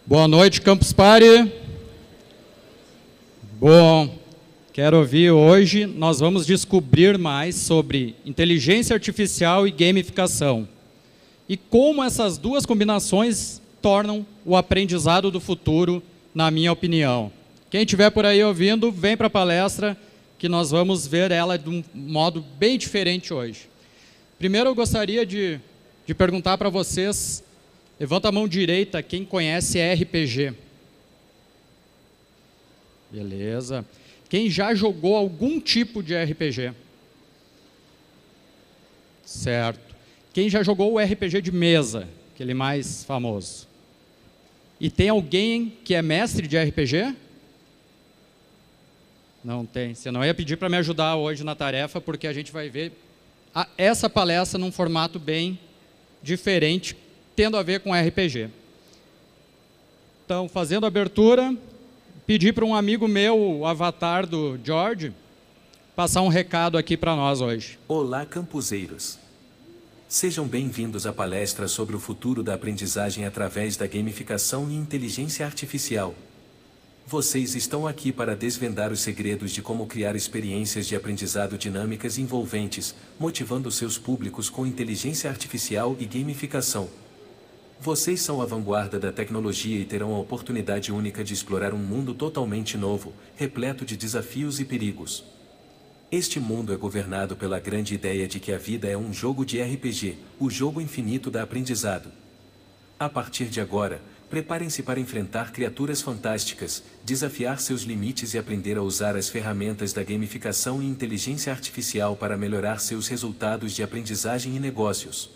Boa noite, Campus Party. Bom, quero ouvir hoje, nós vamos descobrir mais sobre inteligência artificial e gamificação. E como essas duas combinações tornam o aprendizado do futuro, na minha opinião. Quem estiver por aí ouvindo, vem para a palestra, que nós vamos ver ela de um modo bem diferente hoje. Primeiro eu gostaria de perguntar para vocês, levanta a mão direita, quem conhece RPG. Beleza. Quem já jogou algum tipo de RPG? Certo. Quem já jogou o RPG de mesa, aquele mais famoso? E tem alguém que é mestre de RPG? Não tem. Você não ia pedir para me ajudar hoje na tarefa, porque a gente vai ver essa palestra num formato bem diferente, tendo a ver com RPG. Então, fazendo a abertura, pedi para um amigo meu, o avatar do George, passar um recado aqui para nós hoje. Olá, campuseiros. Sejam bem-vindos à palestra sobre o futuro da aprendizagem através da gamificação e inteligência artificial. Vocês estão aqui para desvendar os segredos de como criar experiências de aprendizado dinâmicas e envolventes, motivando seus públicos com inteligência artificial e gamificação. Vocês são a vanguarda da tecnologia e terão a oportunidade única de explorar um mundo totalmente novo, repleto de desafios e perigos. Este mundo é governado pela grande ideia de que a vida é um jogo de RPG, o jogo infinito da aprendizado. A partir de agora, preparem-se para enfrentar criaturas fantásticas, desafiar seus limites e aprender a usar as ferramentas da gamificação e inteligência artificial para melhorar seus resultados de aprendizagem e negócios.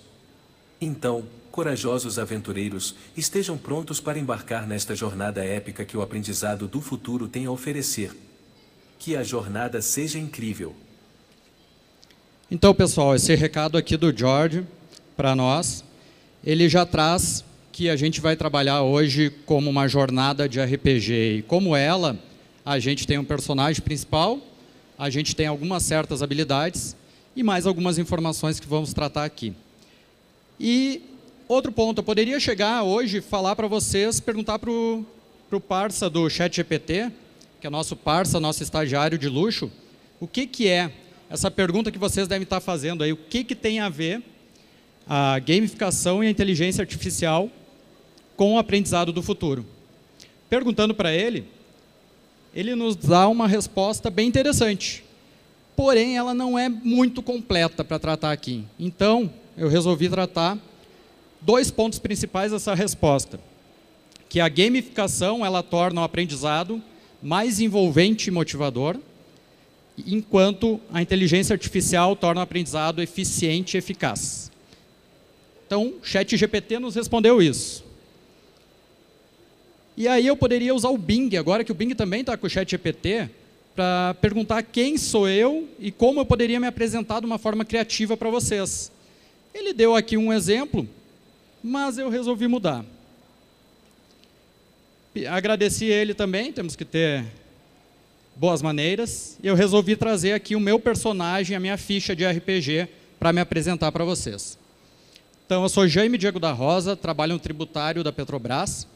Então, corajosos aventureiros, estejam prontos para embarcar nesta jornada épica que o aprendizado do futuro tem a oferecer. Que a jornada seja incrível. Então, pessoal, esse recado aqui do George para nós, ele já traz que a gente vai trabalhar hoje como uma jornada de RPG. E como ela, a gente tem um personagem principal, a gente tem algumas certas habilidades e mais algumas informações que vamos tratar aqui. E outro ponto, eu poderia chegar hoje e falar para vocês, perguntar para o parça do ChatGPT, que é nosso parça, nosso estagiário de luxo, o que é essa pergunta que vocês devem estar fazendo aí, o que tem a ver a gamificação e a inteligência artificial com o aprendizado do futuro. Perguntando para ele, ele nos dá uma resposta bem interessante, porém ela não é muito completa para tratar aqui. Então, eu resolvi tratar dois pontos principais dessa resposta, que a gamificação ela torna o aprendizado mais envolvente e motivador, enquanto a inteligência artificial torna o aprendizado eficiente e eficaz. Então, o ChatGPT nos respondeu isso. E aí eu poderia usar o Bing, agora que o Bing também está com o ChatGPT, para perguntar quem sou eu e como eu poderia me apresentar de uma forma criativa para vocês. Ele deu aqui um exemplo, mas eu resolvi mudar. Agradeci ele também, temos que ter boas maneiras, e eu resolvi trazer aqui o meu personagem, a minha ficha de RPG, para me apresentar para vocês. Então, eu sou Jaime Diego da Rosa, trabalho no tributário da Petrobras.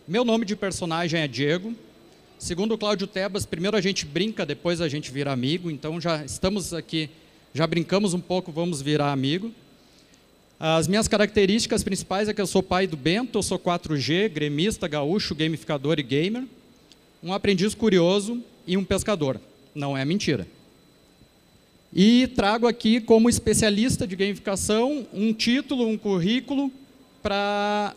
Meu nome de personagem é Diego. Segundo o Cláudio Tebas, primeiro a gente brinca, depois a gente vira amigo, então já estamos aqui, já brincamos um pouco, vamos virar amigo. As minhas características principais é que eu sou pai do Bento, eu sou 4G, gremista, gaúcho, gamificador e gamer, um aprendiz curioso e um pescador. Não é mentira. E trago aqui como especialista de gamificação um título, um currículo para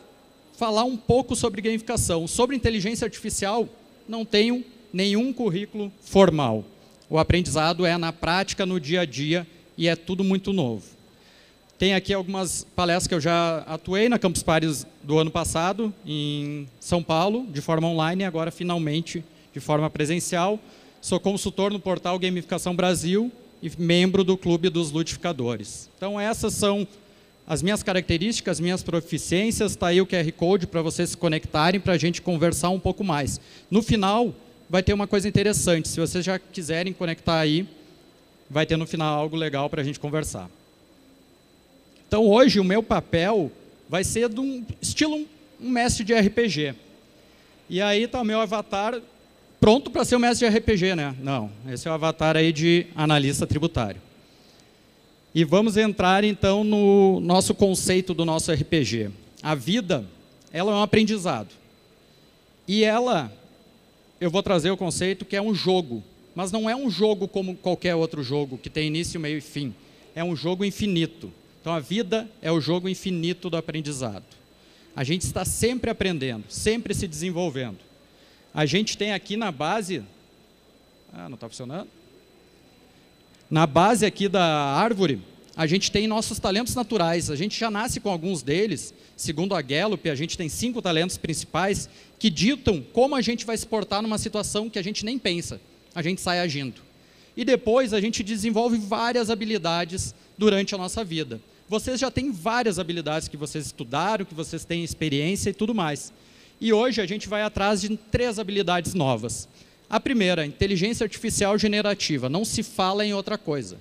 falar um pouco sobre gamificação. Sobre inteligência artificial, não tenho nenhum currículo formal. O aprendizado é na prática, no dia a dia, e é tudo muito novo. Tem aqui algumas palestras que eu já atuei na Campus Party do ano passado, em São Paulo, de forma online, e agora, finalmente, de forma presencial. Sou consultor no portal Gamificação Brasil e membro do Clube dos Ludificadores. Então, essas são as minhas características, as minhas proficiências. Está aí o QR Code para vocês se conectarem, para a gente conversar um pouco mais. No final, vai ter uma coisa interessante. Se vocês já quiserem conectar aí, vai ter no final algo legal para a gente conversar. Então, hoje, o meu papel vai ser de um estilo um mestre de RPG. E aí está o meu avatar pronto para ser um mestre de RPG, né? Não, esse é o avatar aí de analista tributário. E vamos entrar, então, no nosso conceito do nosso RPG. A vida, ela é um aprendizado. E ela, eu vou trazer o conceito que é um jogo. Mas não é um jogo como qualquer outro jogo, que tem início, meio e fim. É um jogo infinito. Então, a vida é o jogo infinito do aprendizado. A gente está sempre aprendendo, sempre se desenvolvendo. A gente tem aqui na base... não está funcionando? Na base aqui da árvore, a gente tem nossos talentos naturais. A gente já nasce com alguns deles. Segundo a Gallup, a gente tem 5 talentos principais que ditam como a gente vai se portar numa situação que a gente nem pensa. A gente sai agindo. E depois a gente desenvolve várias habilidades durante a nossa vida. Vocês já têm várias habilidades que vocês estudaram, que vocês têm experiência e tudo mais. E hoje a gente vai atrás de 3 habilidades novas. A primeira, inteligência artificial generativa. Não se fala em outra coisa.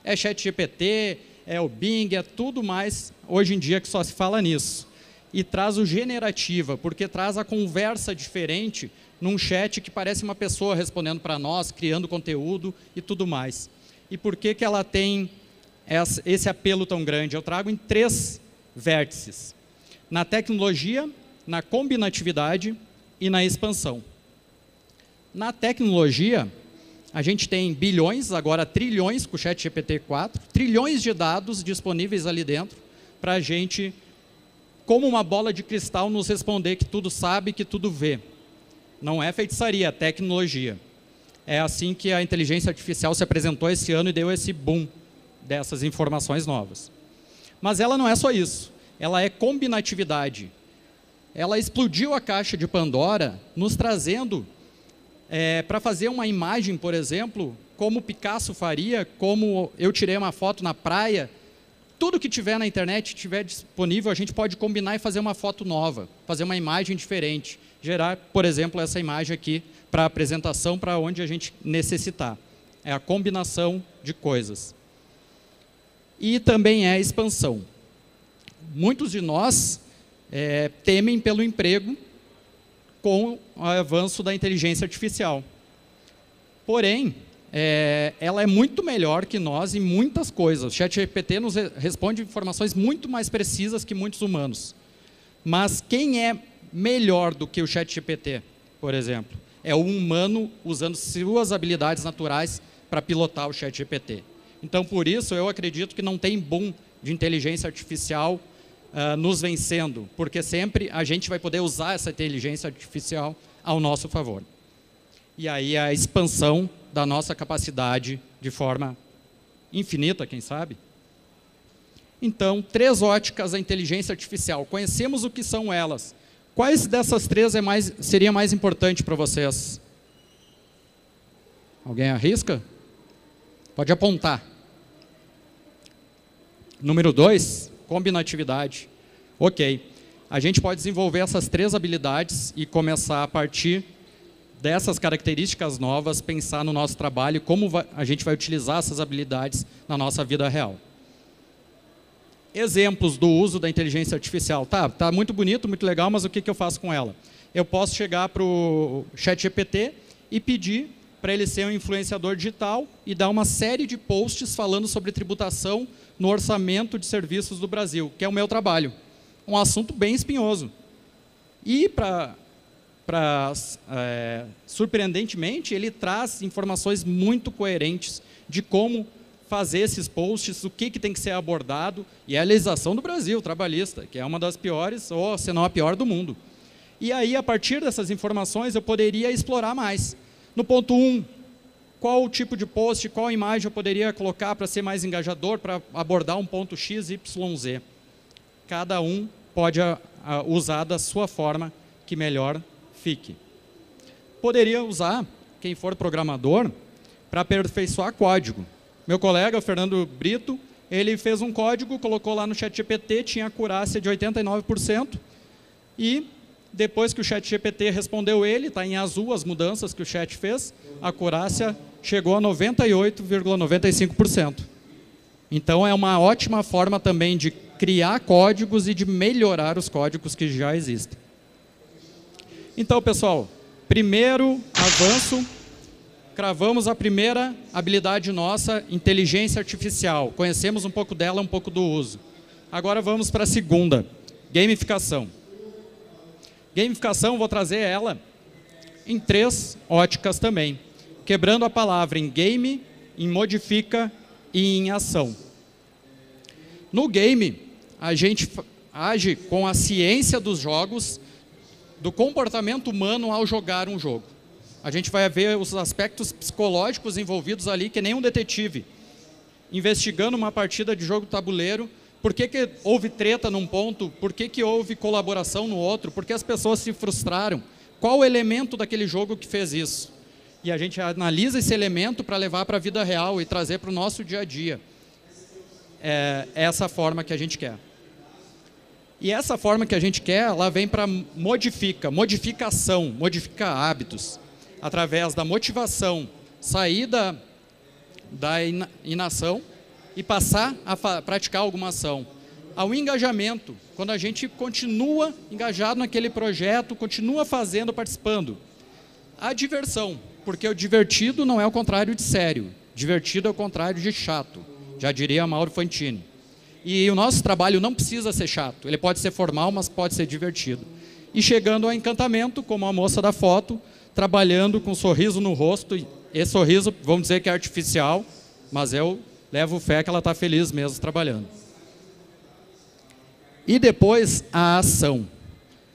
É ChatGPT, é o Bing, é tudo mais hoje em dia que só se fala nisso. E traz o generativa, porque traz a conversa diferente num chat que parece uma pessoa respondendo para nós, criando conteúdo e tudo mais. E por que ela tem esse apelo tão grande? Eu trago em 3 vértices. Na tecnologia, na combinatividade e na expansão. Na tecnologia, a gente tem bilhões, agora trilhões com o ChatGPT-4, trilhões de dados disponíveis ali dentro para a gente, como uma bola de cristal, nos responder que tudo sabe, que tudo vê. Não é feitiçaria, é tecnologia. É assim que a inteligência artificial se apresentou esse ano e deu esse boom dessas informações novas. Mas ela não é só isso, ela é combinatividade. Ela explodiu a caixa de Pandora, nos trazendo para fazer uma imagem, por exemplo, como Picasso faria, como eu tirei uma foto na praia. Tudo que tiver na internet, tiver disponível, a gente pode combinar e fazer uma foto nova, fazer uma imagem diferente, gerar, por exemplo, essa imagem aqui para apresentação, para onde a gente necessitar. É a combinação de coisas. E também é a expansão. Muitos de nós temem pelo emprego com o avanço da inteligência artificial. Porém, ela é muito melhor que nós em muitas coisas. O ChatGPT nos responde informações muito mais precisas que muitos humanos. Mas quem é melhor do que o ChatGPT, por exemplo? É o humano usando suas habilidades naturais para pilotar o ChatGPT. Então, por isso, eu acredito que não tem boom de inteligência artificial nos vencendo, porque sempre a gente vai poder usar essa inteligência artificial ao nosso favor. E aí a expansão da nossa capacidade de forma infinita, quem sabe? Então, 3 óticas da inteligência artificial. Conhecemos o que são elas. Quais dessas 3 seria mais importante para vocês? Alguém arrisca? Pode apontar. Número 2, combinatividade. Ok. A gente pode desenvolver essas 3 habilidades e começar a partir dessas características novas, pensar no nosso trabalho, como a gente vai utilizar essas habilidades na nossa vida real. Exemplos do uso da inteligência artificial. Tá muito bonito, muito legal, mas o que eu faço com ela? Eu posso chegar para o ChatGPT e pedir para ele ser um influenciador digital e dar uma série de posts falando sobre tributação no orçamento de serviços do Brasil, que é o meu trabalho. Um assunto bem espinhoso. E, surpreendentemente, ele traz informações muito coerentes de como fazer esses posts, o que tem que ser abordado, e a legislação do Brasil, trabalhista, que é uma das piores, ou se não a pior do mundo. E aí, a partir dessas informações, eu poderia explorar mais. No ponto 1, qual o tipo de post, qual imagem eu poderia colocar para ser mais engajador, para abordar um ponto X, Y, Z. Cada um pode usar da sua forma que melhor fique. Poderia usar, quem for programador, para aperfeiçoar código. Meu colega, o Fernando Brito, ele fez um código, colocou lá no ChatGPT, tinha acurácia de 89%, e depois que o ChatGPT respondeu ele, está em azul as mudanças que o chat fez, a acurácia chegou a 98,95%. Então, é uma ótima forma também de criar códigos e de melhorar os códigos que já existem. Então, pessoal, primeiro avanço, cravamos a primeira habilidade nossa, inteligência artificial. Conhecemos um pouco dela, um pouco do uso. Agora vamos para a segunda, gamificação. Gamificação, vou trazer ela em 3 óticas também, quebrando a palavra em game, em modifica e em ação. No game, a gente age com a ciência dos jogos, do comportamento humano ao jogar um jogo. A gente vai ver os aspectos psicológicos envolvidos ali, que nem um detetive, investigando uma partida de jogo tabuleiro, por que houve treta num ponto, por que houve colaboração no outro, por que as pessoas se frustraram, qual o elemento daquele jogo que fez isso. E a gente analisa esse elemento para levar para a vida real e trazer para o nosso dia a dia. É essa forma que a gente quer. E essa forma que a gente quer, ela vem para modificação, modifica hábitos, através da motivação, sair da inação e passar a praticar alguma ação. Ao engajamento, quando a gente continua engajado naquele projeto, continua fazendo, participando. A diversão, porque o divertido não é o contrário de sério, divertido é o contrário de chato, já diria Mauro Fantini. E o nosso trabalho não precisa ser chato, ele pode ser formal, mas pode ser divertido. E chegando ao encantamento, como a moça da foto, trabalhando com um sorriso no rosto, esse sorriso, vamos dizer que é artificial, mas eu levo fé que ela está feliz mesmo trabalhando. E depois a ação.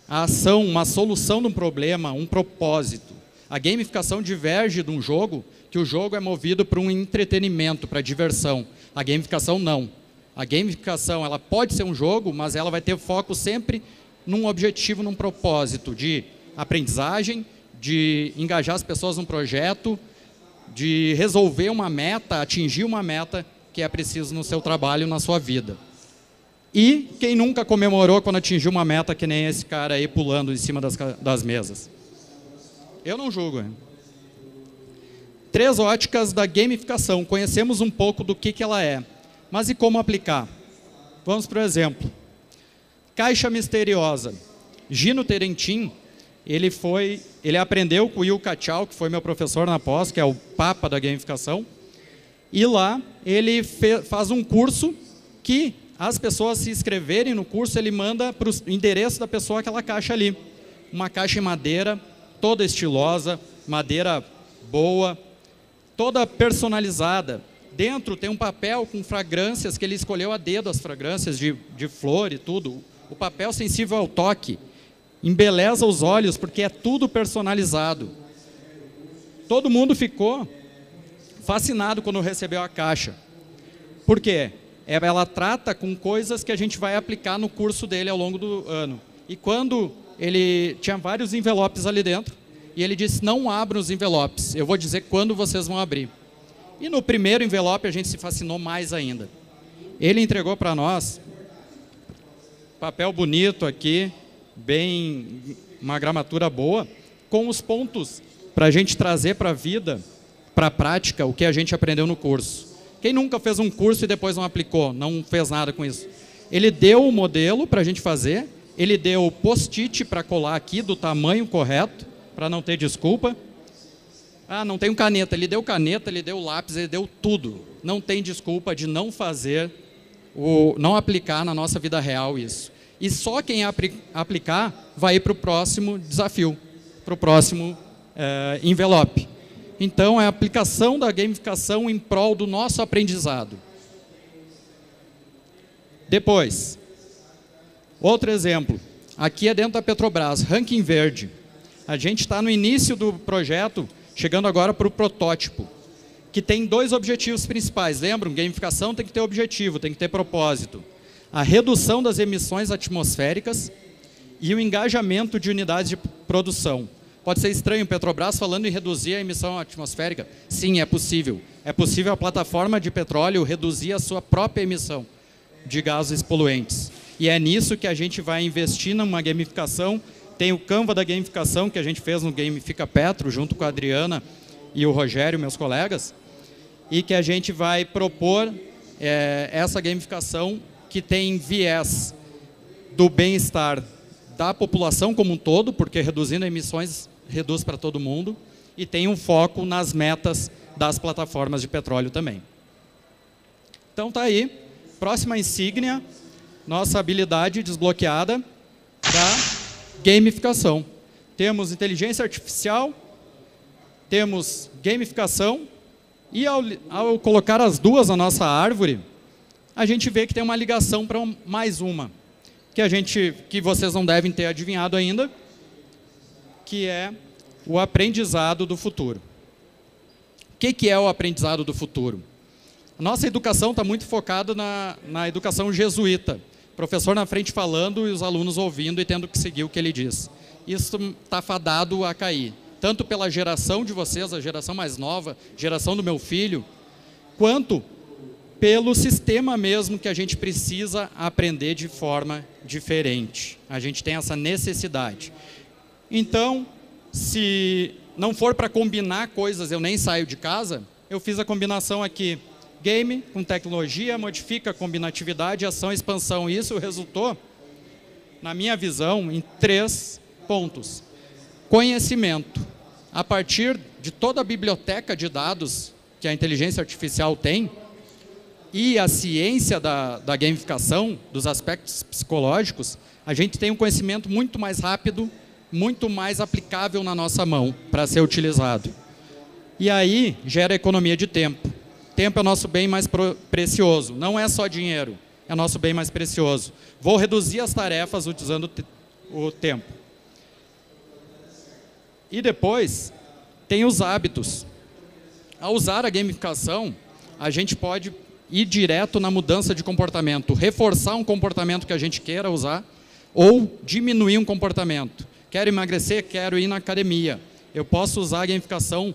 A ação, uma solução de um problema, um propósito. A gamificação diverge de um jogo, que o jogo é movido para um entretenimento, para diversão. A gamificação não. A gamificação, ela pode ser um jogo, mas ela vai ter foco sempre num objetivo, num propósito de aprendizagem, de engajar as pessoas num projeto, de resolver uma meta, atingir uma meta que é preciso no seu trabalho, na sua vida. E quem nunca comemorou quando atingiu uma meta que nem esse cara aí pulando em cima das mesas? Eu não julgo. Hein? 3 óticas da gamificação. Conhecemos um pouco do que ela é. Mas e como aplicar? Vamos para o exemplo. Caixa misteriosa. Gino Terentin, ele aprendeu com o Will Kachau, que foi meu professor na pós, que é o papa da gamificação. E lá ele faz um curso que as pessoas se inscreverem no curso, ele manda para o endereço da pessoa aquela caixa ali. Uma caixa em madeira, toda estilosa, madeira boa, toda personalizada. Dentro tem um papel com fragrâncias que ele escolheu a dedo, as fragrâncias de flor e tudo. O papel sensível ao toque. Embeleza os olhos porque é tudo personalizado. Todo mundo ficou fascinado quando recebeu a caixa. Por quê? Ela trata com coisas que a gente vai aplicar no curso dele ao longo do ano. E quando ele tinha vários envelopes ali dentro, e ele disse, não abram os envelopes, eu vou dizer quando vocês vão abrir. E no primeiro envelope a gente se fascinou mais ainda. Ele entregou para nós, papel bonito aqui, uma gramatura boa, com os pontos para a gente trazer para a vida, para a prática, o que a gente aprendeu no curso. Quem nunca fez um curso e depois não aplicou, não fez nada com isso? Ele deu o modelo para a gente fazer, ele deu o post-it para colar aqui do tamanho correto, para não ter desculpa. Ah, não tenho caneta. Ele deu caneta, ele deu lápis, ele deu tudo. Não tem desculpa de não fazer, não aplicar na nossa vida real isso. E só quem aplicar vai ir para o próximo desafio, para o próximo envelope. Então, é a aplicação da gamificação em prol do nosso aprendizado. Depois, outro exemplo. Aqui é dentro da Petrobras, ranking verde. A gente está no início do projeto, chegando agora para o protótipo, que tem 2 objetivos principais. Lembram? Gamificação tem que ter objetivo, tem que ter propósito. A redução das emissões atmosféricas e o engajamento de unidades de produção. Pode ser estranho, Petrobras falando em reduzir a emissão atmosférica. Sim, é possível. É possível a plataforma de petróleo reduzir a sua própria emissão de gases poluentes. E é nisso que a gente vai investir numa gamificação. Tem o Canva da gamificação que a gente fez no Gamifica Petro, junto com a Adriana e o Rogério, meus colegas, e que a gente vai propor essa gamificação que tem viés do bem-estar da população como um todo, porque reduzindo emissões reduz para todo mundo, e tem um foco nas metas das plataformas de petróleo também. Então tá aí, próxima insígnia, nossa habilidade desbloqueada da gamificação. Temos inteligência artificial, temos gamificação, e ao colocar as duas na nossa árvore, a gente vê que tem uma ligação para mais uma, que vocês não devem ter adivinhado ainda, que é o aprendizado do futuro. O que é o aprendizado do futuro? A nossa educação está muito focada na educação jesuíta. O professor na frente falando e os alunos ouvindo e tendo que seguir o que ele diz. Isso está fadado a cair. Tanto pela geração de vocês, a geração mais nova, geração do meu filho, quanto pelo sistema mesmo que a gente precisa aprender de forma diferente. A gente tem essa necessidade. Então, se não for para combinar coisas, eu nem saio de casa, eu fiz a combinação aqui. Game com tecnologia, modifica a combinatividade, ação e expansão. Isso resultou, na minha visão, em 3 pontos. Conhecimento. A partir de toda a biblioteca de dados que a inteligência artificial tem, e a ciência da gamificação, dos aspectos psicológicos, a gente tem um conhecimento muito mais rápido, muito mais aplicável na nossa mão para ser utilizado. E aí gera economia de tempo. Tempo é o nosso bem mais precioso, não é só dinheiro, é o nosso bem mais precioso. Vou reduzir as tarefas utilizando o tempo. E depois, tem os hábitos. Ao usar a gamificação, a gente pode ir direto na mudança de comportamento, reforçar um comportamento que a gente queira usar, ou diminuir um comportamento. Quero emagrecer, quero ir na academia. Eu posso usar a gamificação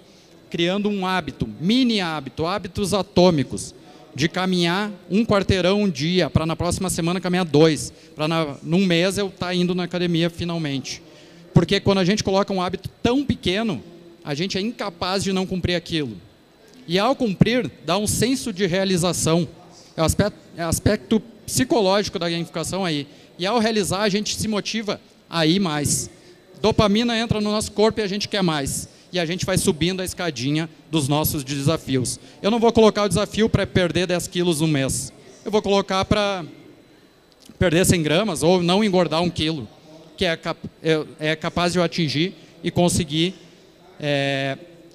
criando um hábito, mini hábito, hábitos atômicos, de caminhar 1 quarteirão um dia, para na próxima semana caminhar 2, para num mês eu estar indo na academia finalmente. Porque quando a gente coloca um hábito tão pequeno, a gente é incapaz de não cumprir aquilo. E ao cumprir, dá um senso de realização. É o aspecto psicológico da gamificação aí. E ao realizar, a gente se motiva a ir mais. Dopamina entra no nosso corpo e a gente quer mais. E a gente vai subindo a escadinha dos nossos desafios. Eu não vou colocar o desafio para perder 10 quilos no mês. Eu vou colocar para perder 100 gramas ou não engordar 1 quilo, que é capaz de eu atingir e conseguir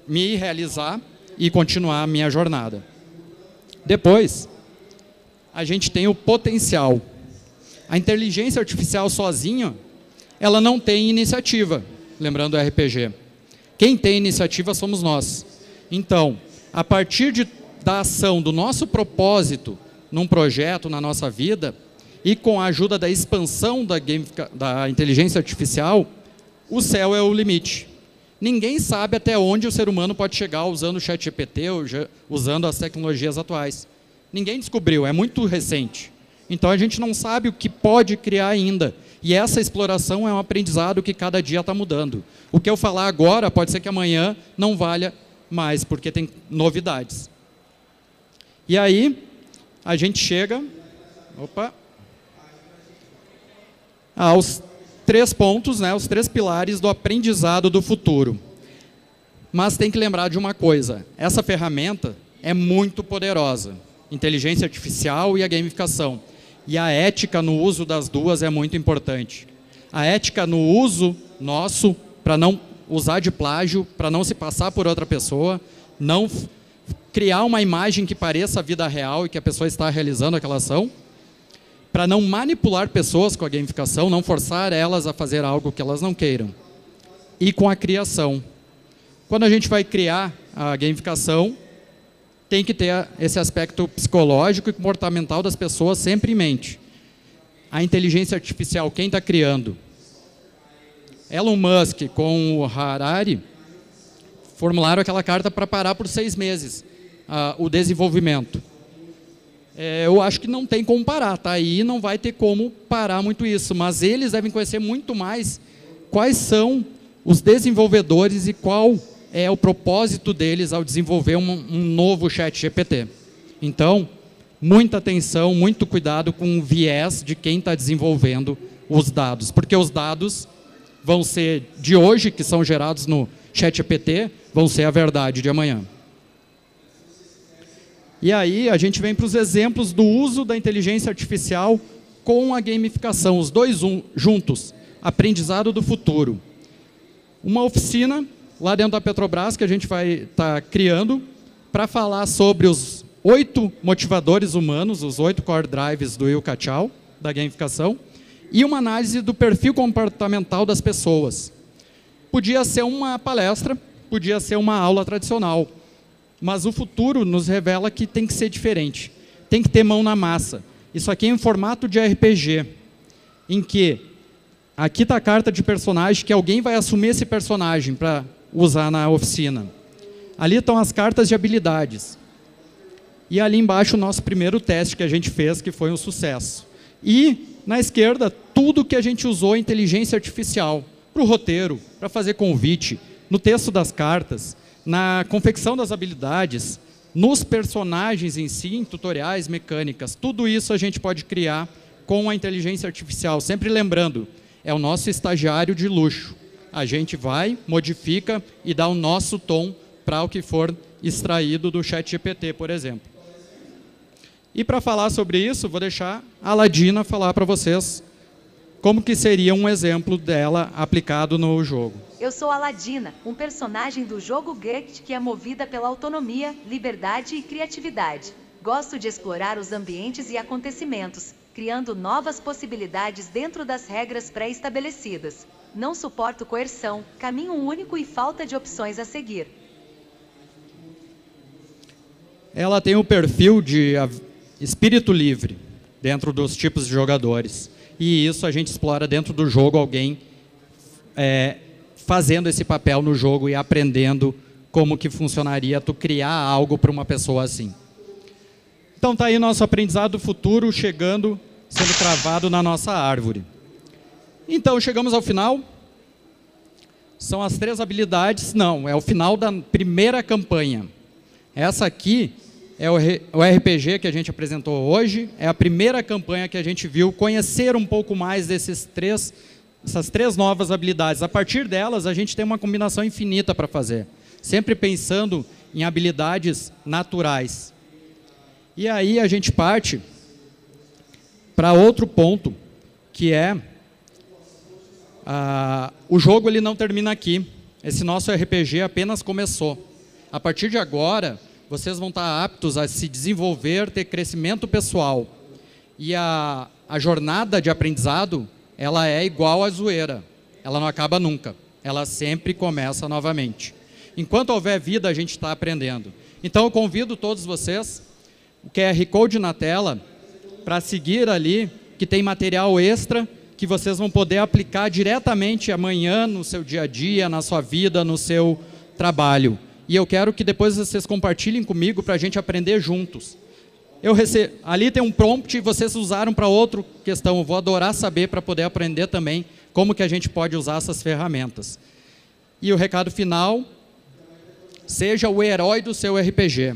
me realizar e continuar a minha jornada. Depois, a gente tem o potencial. A inteligência artificial sozinha, ela não tem iniciativa, lembrando o RPG. Quem tem iniciativa somos nós. Então, a partir da ação do nosso propósito num projeto, na nossa vida, e com a ajuda da expansão da inteligência artificial, o céu é o limite. Ninguém sabe até onde o ser humano pode chegar usando o ChatGPT ou usando as tecnologias atuais. Ninguém descobriu, é muito recente. Então a gente não sabe o que pode criar ainda. E essa exploração é um aprendizado que cada dia está mudando. O que eu falar agora pode ser que amanhã não valha mais, porque tem novidades. E aí, a gente chega aos 3 pontos, né, os 3 pilares do aprendizado do futuro. Mas tem que lembrar de uma coisa, essa ferramenta é muito poderosa, inteligência artificial e a gamificação. E a ética no uso das duas é muito importante. A ética no uso nosso, para não usar de plágio, para não se passar por outra pessoa, não criar uma imagem que pareça a vida real e que a pessoa está realizando aquela ação, para não manipular pessoas com a gamificação, não forçar elas a fazer algo que elas não queiram. E com a criação. Quando a gente vai criar a gamificação, tem que ter esse aspecto psicológico e comportamental das pessoas sempre em mente. A inteligência artificial, quem está criando? Elon Musk com o Harari formularam aquela carta para parar por 6 meses o desenvolvimento. Eu acho que não tem como parar, tá? E não vai ter como parar muito isso, mas eles devem conhecer muito mais quais são os desenvolvedores e qual é o propósito deles ao desenvolver um novo ChatGPT. Então, muita atenção, muito cuidado com o viés de quem está desenvolvendo os dados, porque os dados vão ser de hoje, que são gerados no ChatGPT, vão ser a verdade de amanhã. E aí a gente vem para os exemplos do uso da inteligência artificial com a gamificação, os dois juntos, aprendizado do futuro. Uma oficina lá dentro da Petrobras que a gente vai estar criando para falar sobre os 8 motivadores humanos, os 8 core drives do Will Kachau, da gamificação, e uma análise do perfil comportamental das pessoas. Podia ser uma palestra, podia ser uma aula tradicional, mas o futuro nos revela que tem que ser diferente, tem que ter mão na massa. Isso aqui é em formato de RPG, em que aqui está a carta de personagem, que alguém vai assumir esse personagem para usar na oficina. Ali estão as cartas de habilidades. E ali embaixo o nosso primeiro teste que a gente fez, que foi um sucesso. E na esquerda, tudo que a gente usou inteligência artificial, para o roteiro, para fazer convite, no texto das cartas, na confecção das habilidades, nos personagens em si, em tutoriais, mecânicas, tudo isso a gente pode criar com a inteligência artificial. Sempre lembrando, é o nosso estagiário de luxo. A gente vai, modifica e dá o nosso tom para o que for extraído do ChatGPT, por exemplo. E para falar sobre isso, vou deixar a Ladina falar para vocês como que seria um exemplo dela aplicado no jogo. Eu sou a Ladina, um personagem do jogo Get que é movida pela autonomia, liberdade e criatividade. Gosto de explorar os ambientes e acontecimentos, criando novas possibilidades dentro das regras pré-estabelecidas. Não suporto coerção, caminho único e falta de opções a seguir. Ela tem o perfil de espírito livre dentro dos tipos de jogadores. E isso a gente explora dentro do jogo, alguém fazendo esse papel no jogo e aprendendo como que funcionaria tu criar algo para uma pessoa assim. Então está aí nosso aprendizado futuro chegando, sendo cravado na nossa árvore. Então chegamos ao final. São as 3 habilidades, não, é o final da primeira campanha. Essa aqui é o RPG que a gente apresentou hoje, é a primeira campanha que a gente viu, conhecer um pouco mais essas 3 novas habilidades. A partir delas, a gente tem uma combinação infinita para fazer, sempre pensando em habilidades naturais. E aí a gente parte para outro ponto, que é o jogo ele não termina aqui. Esse nosso RPG apenas começou. A partir de agora, vocês vão estar aptos a se desenvolver, ter crescimento pessoal. E a jornada de aprendizado, ela é igual à zoeira. Ela não acaba nunca. Ela sempre começa novamente. Enquanto houver vida, a gente está aprendendo. Então, eu convido todos vocês, o QR Code na tela, para seguir ali, que tem material extra, que vocês vão poder aplicar diretamente amanhã no seu dia a dia, na sua vida, no seu trabalho. E eu quero que depois vocês compartilhem comigo para a gente aprender juntos. Ali tem um prompt e vocês usaram para outra questão. Eu vou adorar saber para poder aprender também como que a gente pode usar essas ferramentas. E o recado final, seja o herói do seu RPG.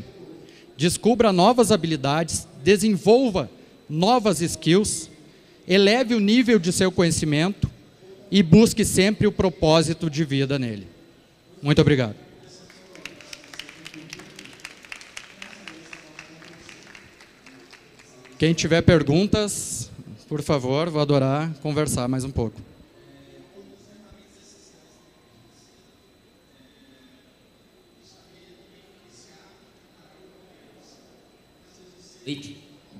Descubra novas habilidades, desenvolva novas skills, eleve o nível de seu conhecimento e busque sempre o propósito de vida nele. Muito obrigado. Quem tiver perguntas, por favor, vou adorar conversar mais um pouco.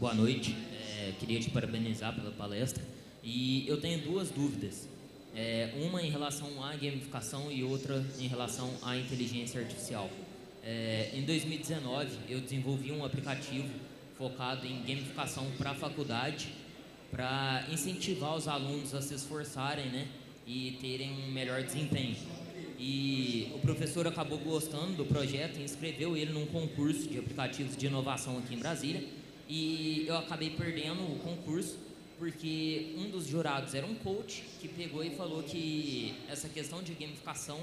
Boa noite. Queria te parabenizar pela palestra. E eu tenho 2 dúvidas. Uma em relação à gamificação e outra em relação à inteligência artificial. Em 2019, eu desenvolvi um aplicativo focado em gamificação para a faculdade, para incentivar os alunos a se esforçarem, né, e terem um melhor desempenho. E o professor acabou gostando do projeto e inscreveu ele num concurso de aplicativos de inovação aqui em Brasília. E eu acabei perdendo o concurso porque um dos jurados era um coach que pegou e falou que essa questão de gamificação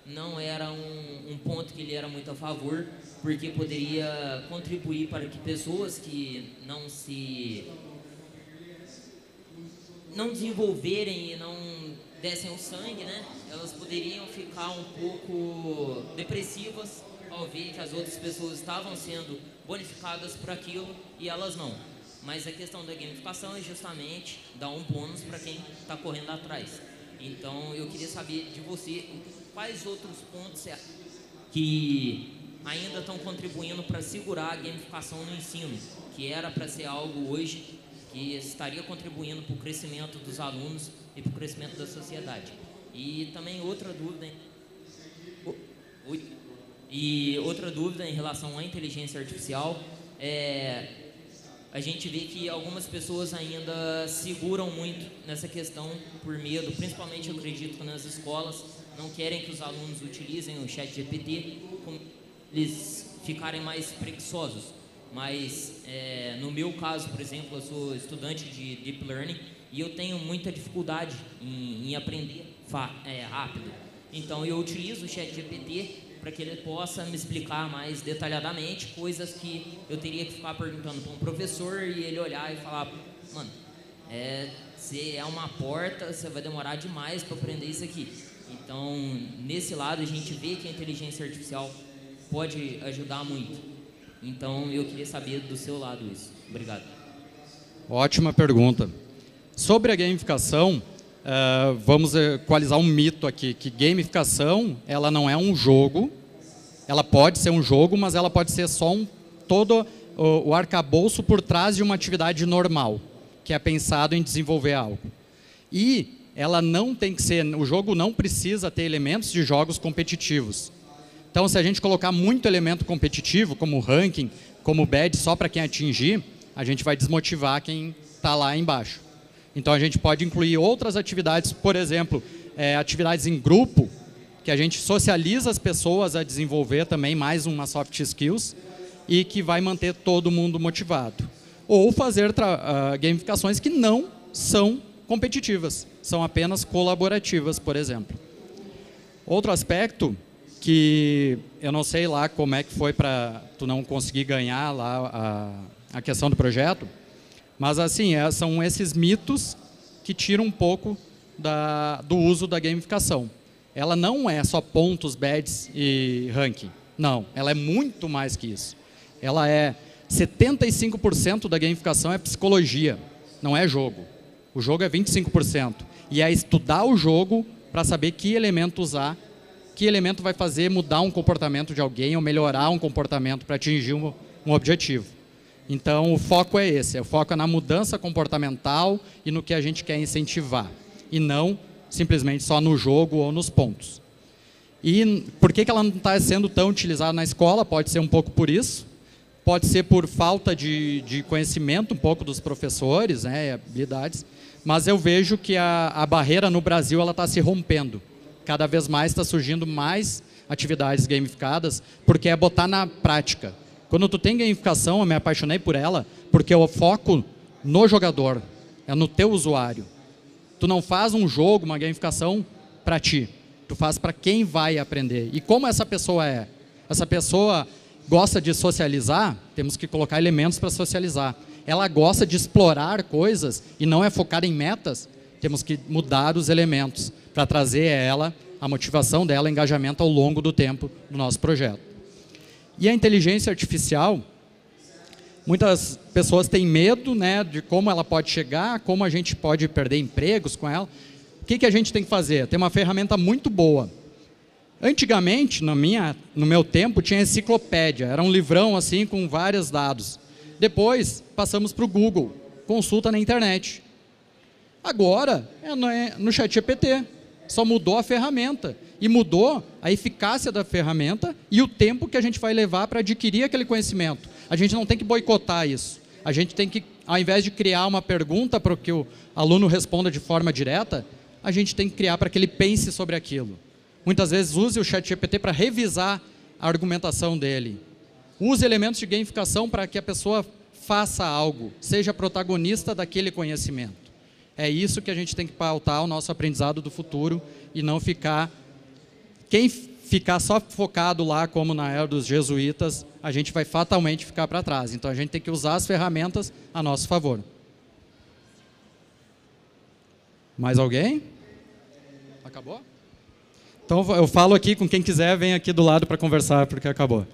não era um ponto que ele era muito a favor, porque poderia contribuir para que pessoas que não não desenvolverem e não dessem o sangue, né, elas poderiam ficar um pouco depressivas ao ver que as outras pessoas estavam sendo bonificadas por aquilo e elas não. Mas a questão da gamificação é justamente dar um bônus para quem está correndo atrás. Então, eu queria saber de você quais outros pontos que ainda estão contribuindo para segurar a gamificação no ensino, que era para ser algo hoje que estaria contribuindo para o crescimento dos alunos e para o crescimento da sociedade. E também outra dúvida em relação à inteligência artificial a gente vê que algumas pessoas ainda seguram muito nessa questão por medo, principalmente eu acredito que nas escolas não querem que os alunos utilizem o ChatGPT, eles ficarem mais preguiçosos. Mas no meu caso, por exemplo, eu sou estudante de Deep Learning e eu tenho muita dificuldade em aprender rápido. Então eu utilizo o ChatGPT para que ele possa me explicar mais detalhadamente coisas que eu teria que ficar perguntando para um professor e ele olhar e falar, mano, se é uma porta, você vai demorar demais para aprender isso aqui. Então, nesse lado, a gente vê que a inteligência artificial pode ajudar muito. Então, eu queria saber do seu lado isso. Obrigado. Ótima pergunta. Sobre a gamificação, vamos equalizar um mito aqui, que gamificação, ela não é um jogo, ela pode ser um jogo, mas ela pode ser só todo o arcabouço por trás de uma atividade normal, que é pensado em desenvolver algo. E ela não tem que ser, o jogo não precisa ter elementos de jogos competitivos. Então, se a gente colocar muito elemento competitivo, como ranking, como badge, só para quem atingir, a gente vai desmotivar quem está lá embaixo. Então, a gente pode incluir outras atividades, por exemplo, atividades em grupo, que a gente socializa as pessoas a desenvolver também mais uma soft skills e que vai manter todo mundo motivado. Ou fazer gamificações que não são competitivas, são apenas colaborativas, por exemplo. Outro aspecto que eu não sei lá como é que foi para tu não conseguir ganhar lá a questão do projeto, mas assim, são esses mitos que tiram um pouco do uso da gamificação. Ela não é só pontos, badges e ranking. Não, ela é muito mais que isso. Ela 75% da gamificação é psicologia, não é jogo. O jogo é 25%. E é estudar o jogo para saber que elemento usar, que elemento vai fazer mudar um comportamento de alguém ou melhorar um comportamento para atingir um objetivo. Então, o foco é esse, o foco é na mudança comportamental e no que a gente quer incentivar, e não simplesmente só no jogo ou nos pontos. E por que ela não está sendo tão utilizada na escola? Pode ser um pouco por isso, pode ser por falta de conhecimento um pouco dos professores, né, habilidades, mas eu vejo que a barreira no Brasil está se rompendo. Cada vez mais está surgindo mais atividades gamificadas, porque é botar na prática. Quando tu tem gamificação, eu me apaixonei por ela, porque o foco no jogador, é no teu usuário. Tu não faz um jogo, uma gamificação para ti, tu faz para quem vai aprender. E como essa pessoa é? Essa pessoa gosta de socializar, temos que colocar elementos para socializar. Ela gosta de explorar coisas e não é focada em metas, temos que mudar os elementos para trazer ela, a motivação dela, o engajamento ao longo do tempo do nosso projeto. E a inteligência artificial, muitas pessoas têm medo, né, de como ela pode chegar, como a gente pode perder empregos com ela. O que a gente tem que fazer? Tem uma ferramenta muito boa. Antigamente, no meu tempo, tinha enciclopédia, era um livrão assim com vários dados. Depois, passamos para o Google, consulta na internet. Agora, no ChatGPT, só mudou a ferramenta. E mudou a eficácia da ferramenta e o tempo que a gente vai levar para adquirir aquele conhecimento. A gente não tem que boicotar isso. A gente tem que, ao invés de criar uma pergunta para que o aluno responda de forma direta, a gente tem que criar para que ele pense sobre aquilo. Muitas vezes use o ChatGPT para revisar a argumentação dele. Use elementos de gamificação para que a pessoa faça algo, seja protagonista daquele conhecimento. É isso que a gente tem que pautar o nosso aprendizado do futuro e não ficar... Quem ficar só focado lá, como na era dos jesuítas, a gente vai fatalmente ficar para trás. Então, a gente tem que usar as ferramentas a nosso favor. Mais alguém? Acabou? Então eu falo aqui com quem quiser, vem aqui do lado para conversar, porque acabou.